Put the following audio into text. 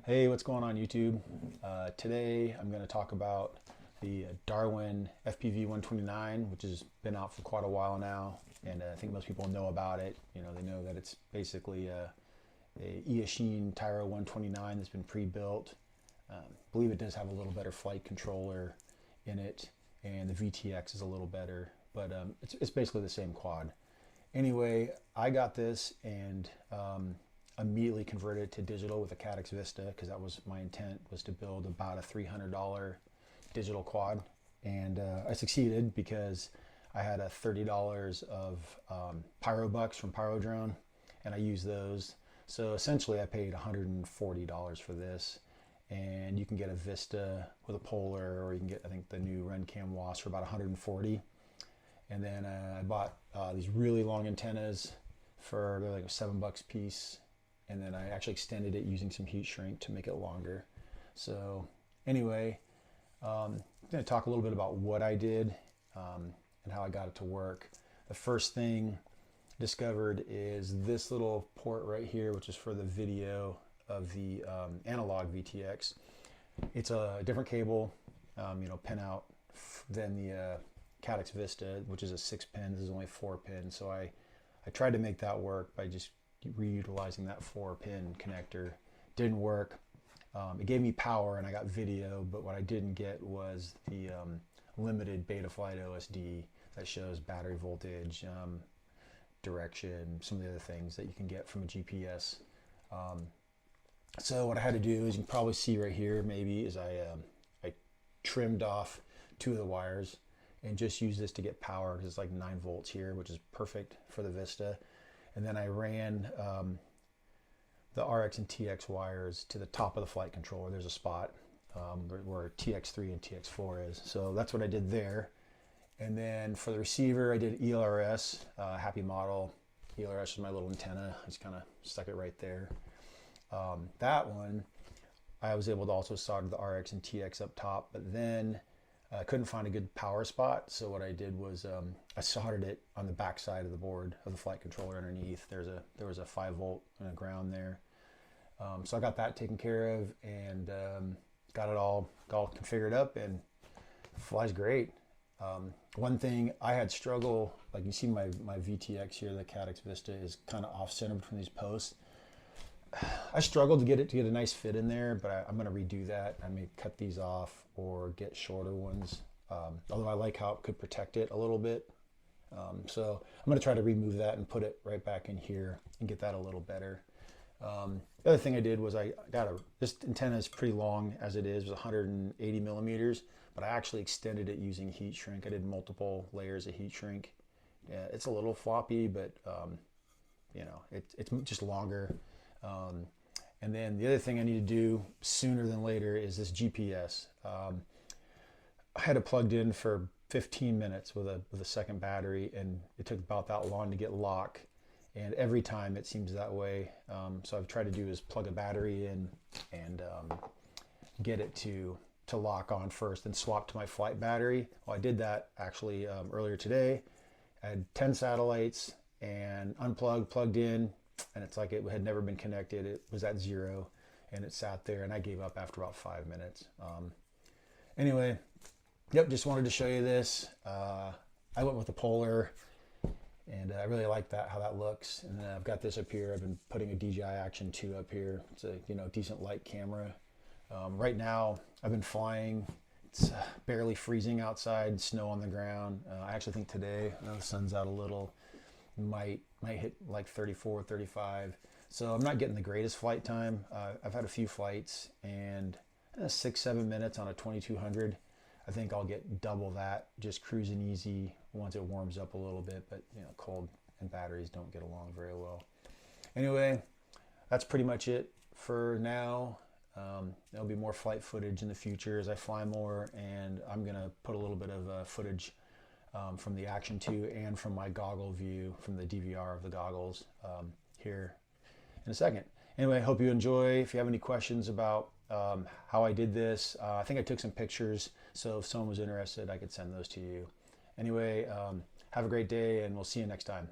Hey, what's going on YouTube? Today I'm going to talk about the Darwin FPV 129, which has been out for quite a while now, and I think most people know about it. You know, they know that it's basically a Eachine Tyro 129 that's been pre-built. I believe it does have a little better flight controller in it, and the VTX is a little better, but it's basically the same quad. Anyway, I got this and immediately converted to digital with a Caddx Vista, because that was my intent, was to build about a $300 digital quad, and I succeeded because I had a $30 of pyro bucks from Pyrodrone, and I used those. So essentially I paid $140 for this, and you can get a Vista with a Polar, or you can get, I think, the new RenCam Wasp for about $140. And then I bought these really long antennas for, they're like $7 a piece. And then I actually extended it using some heat shrink to make it longer. So anyway, I'm going to talk a little bit about what I did and how I got it to work. The first thing I discovered is this little port right here, which is for the video of the analog VTX. It's a different cable, pin out than the Caddx Vista, which is a 6-pin. This is only 4-pin. So I tried to make that work by just reutilizing that 4-pin connector. Didn't work. It gave me power and I got video, but what I didn't get was the limited Betaflight OSD that shows battery voltage, direction, some of the other things that you can get from a GPS. So what I had to do, as you can probably see right here, maybe, is I trimmed off 2 of the wires and just used this to get power, because it's like 9 volts here, which is perfect for the Vista. And then I ran the RX and TX wires to the top of the flight controller. There's a spot where TX3 and TX4 is. So that's what I did there. And then for the receiver, I did ELRS, HappyModel ELRS is my little antenna. I just kind of stuck it right there. That one, I was able to also solder the RX and TX up top, but then I couldn't find a good power spot, so what I did was I soldered it on the back side of the board of the flight controller underneath. There was a 5-volt and a ground there. So I got that taken care of, and got it all configured up, and flies great. One thing I had struggle, like you see my VTX here, the Caddx Vista is kind of off-center between these posts. I struggled to get a nice fit in there, but I'm going to redo that. I may cut these off or get shorter ones, although I like how it could protect it a little bit. So I'm going to try to remove that and put it right back in here and get that a little better. The other thing I did was this antenna is pretty long as it is, 180 millimeters, but I actually extended it using heat shrink. I did multiple layers of heat shrink. Yeah, it's a little floppy, but it's just longer. And then the other thing I need to do sooner than later is this GPS. I had it plugged in for 15 minutes with a second battery, and it took about that long to get lock. And every time it seems that way. So I've tried to do is plug a battery in and get it to lock on first, and swap to my flight battery. Well, I did that actually earlier today. I had 10 satellites and unplugged, plugged in, and it's like it had never been connected. It was at 0 and it sat there, and I gave up after about 5 minutes. Anyway, yep, just wanted to show you this. I went with the Polar, and I really like how that looks. And then I've got this up here. I've been putting a DJI Action 2 up here. It's a decent light camera. Right now I've been flying. It's barely freezing outside, snow on the ground. I actually think today, I know the sun's out a little, might hit like 34, 35. So I'm not getting the greatest flight time. I've had a few flights, and 6-7 minutes on a 2200. I think I'll get double that, just cruising easy once it warms up a little bit, but cold and batteries don't get along very well. Anyway, that's pretty much it for now. There'll be more flight footage in the future as I fly more, and I'm gonna put a little bit of footage from the Action 2 and from my goggle view from the DVR of the goggles here in a second. Anyway, I hope you enjoy. If you have any questions about how I did this, I think I took some pictures, so if someone was interested, I could send those to you. Anyway, have a great day, and we'll see you next time.